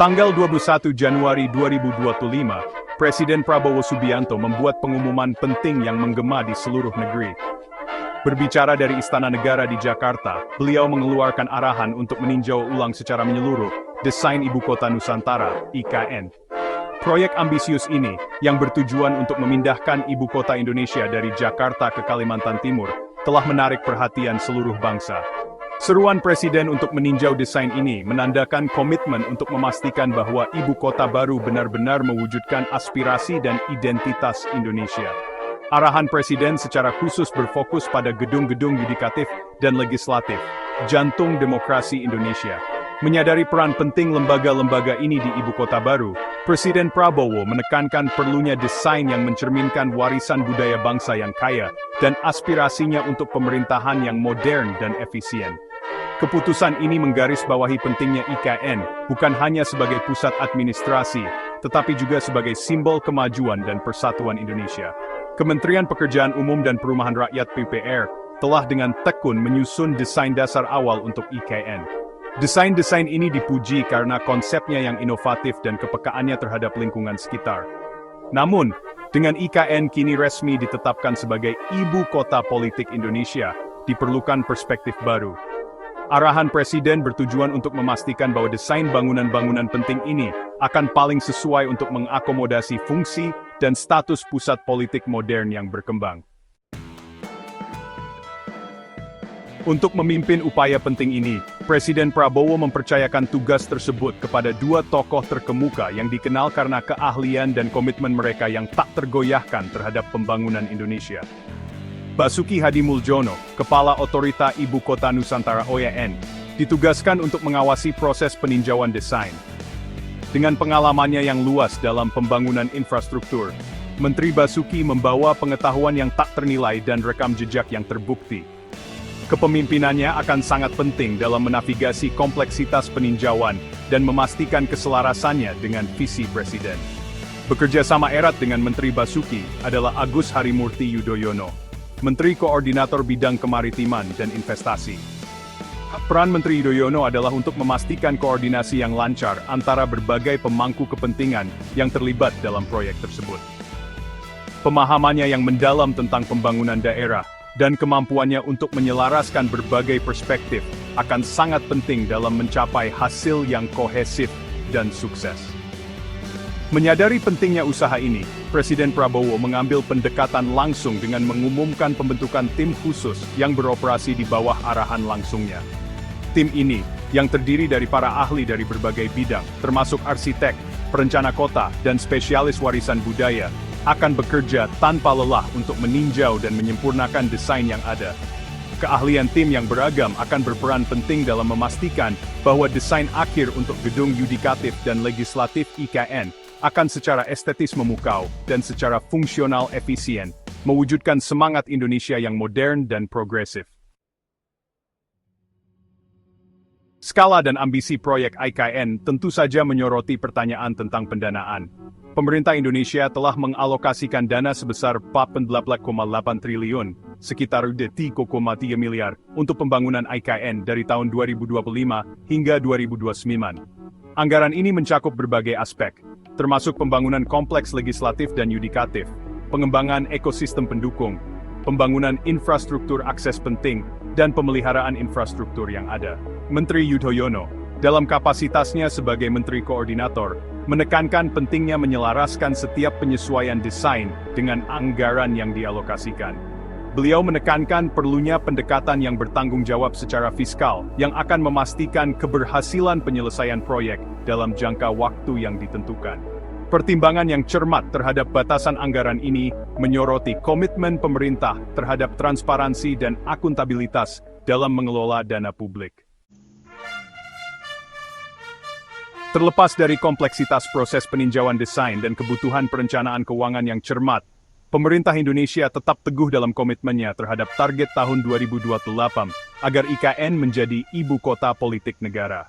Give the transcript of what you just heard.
Tanggal 21 Januari 2025, Presiden Prabowo Subianto membuat pengumuman penting yang menggema di seluruh negeri. Berbicara dari Istana Negara di Jakarta, beliau mengeluarkan arahan untuk meninjau ulang secara menyeluruh Desain Ibu Kota Nusantara (IKN). Proyek ambisius ini, yang bertujuan untuk memindahkan ibu kota Indonesia dari Jakarta ke Kalimantan Timur, telah menarik perhatian seluruh bangsa. Seruan Presiden untuk meninjau desain ini menandakan komitmen untuk memastikan bahwa ibu kota baru benar-benar mewujudkan aspirasi dan identitas Indonesia. Arahan Presiden secara khusus berfokus pada gedung-gedung yudikatif dan legislatif, jantung demokrasi Indonesia. Menyadari peran penting lembaga-lembaga ini di ibu kota baru, Presiden Prabowo menekankan perlunya desain yang mencerminkan warisan budaya bangsa yang kaya dan aspirasinya untuk pemerintahan yang modern dan efisien. Keputusan ini menggarisbawahi pentingnya IKN bukan hanya sebagai pusat administrasi, tetapi juga sebagai simbol kemajuan dan persatuan Indonesia. Kementerian Pekerjaan Umum dan Perumahan Rakyat (PUPR) telah dengan tekun menyusun desain dasar awal untuk IKN. Desain-desain ini dipuji karena konsepnya yang inovatif dan kepekaannya terhadap lingkungan sekitar. Namun, dengan IKN kini resmi ditetapkan sebagai ibu kota politik Indonesia, diperlukan perspektif baru. Arahan Presiden bertujuan untuk memastikan bahwa desain bangunan-bangunan penting ini akan paling sesuai untuk mengakomodasi fungsi dan status pusat politik modern yang berkembang. Untuk memimpin upaya penting ini, Presiden Prabowo mempercayakan tugas tersebut kepada dua tokoh terkemuka yang dikenal karena keahlian dan komitmen mereka yang tak tergoyahkan terhadap pembangunan Indonesia. Basuki Hadimuljono, Kepala Otorita Ibu Kota Nusantara (OIN), ditugaskan untuk mengawasi proses peninjauan desain. Dengan pengalamannya yang luas dalam pembangunan infrastruktur, Menteri Basuki membawa pengetahuan yang tak ternilai dan rekam jejak yang terbukti. Kepemimpinannya akan sangat penting dalam menavigasi kompleksitas peninjauan dan memastikan keselarasannya dengan visi Presiden. Bekerja sama erat dengan Menteri Basuki adalah Agus Harimurti Yudhoyono, Menteri Koordinator Bidang Kemaritiman dan Investasi. Peran Menteri Yudhoyono adalah untuk memastikan koordinasi yang lancar antara berbagai pemangku kepentingan yang terlibat dalam proyek tersebut. Pemahamannya yang mendalam tentang pembangunan daerah dan kemampuannya untuk menyelaraskan berbagai perspektif akan sangat penting dalam mencapai hasil yang kohesif dan sukses. Menyadari pentingnya usaha ini, Presiden Prabowo mengambil pendekatan langsung dengan mengumumkan pembentukan tim khusus yang beroperasi di bawah arahan langsungnya. Tim ini, yang terdiri dari para ahli dari berbagai bidang, termasuk arsitek, perencana kota, dan spesialis warisan budaya, akan bekerja tanpa lelah untuk meninjau dan menyempurnakan desain yang ada. Keahlian tim yang beragam akan berperan penting dalam memastikan bahwa desain akhir untuk gedung yudikatif dan legislatif IKN akan secara estetis memukau dan secara fungsional efisien, mewujudkan semangat Indonesia yang modern dan progresif. Skala dan ambisi proyek IKN tentu saja menyoroti pertanyaan tentang pendanaan. Pemerintah Indonesia telah mengalokasikan dana sebesar 48,8 triliun, sekitar 3,3 miliar, untuk pembangunan IKN dari tahun 2025 hingga 2029. Anggaran ini mencakup berbagai aspek, termasuk pembangunan kompleks legislatif dan yudikatif, pengembangan ekosistem pendukung, pembangunan infrastruktur akses penting, dan pemeliharaan infrastruktur yang ada. Menteri Yudhoyono, dalam kapasitasnya sebagai Menteri Koordinator, menekankan pentingnya menyelaraskan setiap penyesuaian desain dengan anggaran yang dialokasikan. Beliau menekankan perlunya pendekatan yang bertanggung jawab secara fiskal, yang akan memastikan keberhasilan penyelesaian proyek dalam jangka waktu yang ditentukan. Pertimbangan yang cermat terhadap batasan anggaran ini menyoroti komitmen pemerintah terhadap transparansi dan akuntabilitas dalam mengelola dana publik. Terlepas dari kompleksitas proses peninjauan desain dan kebutuhan perencanaan keuangan yang cermat, pemerintah Indonesia tetap teguh dalam komitmennya terhadap target tahun 2028 agar IKN menjadi ibu kota politik negara.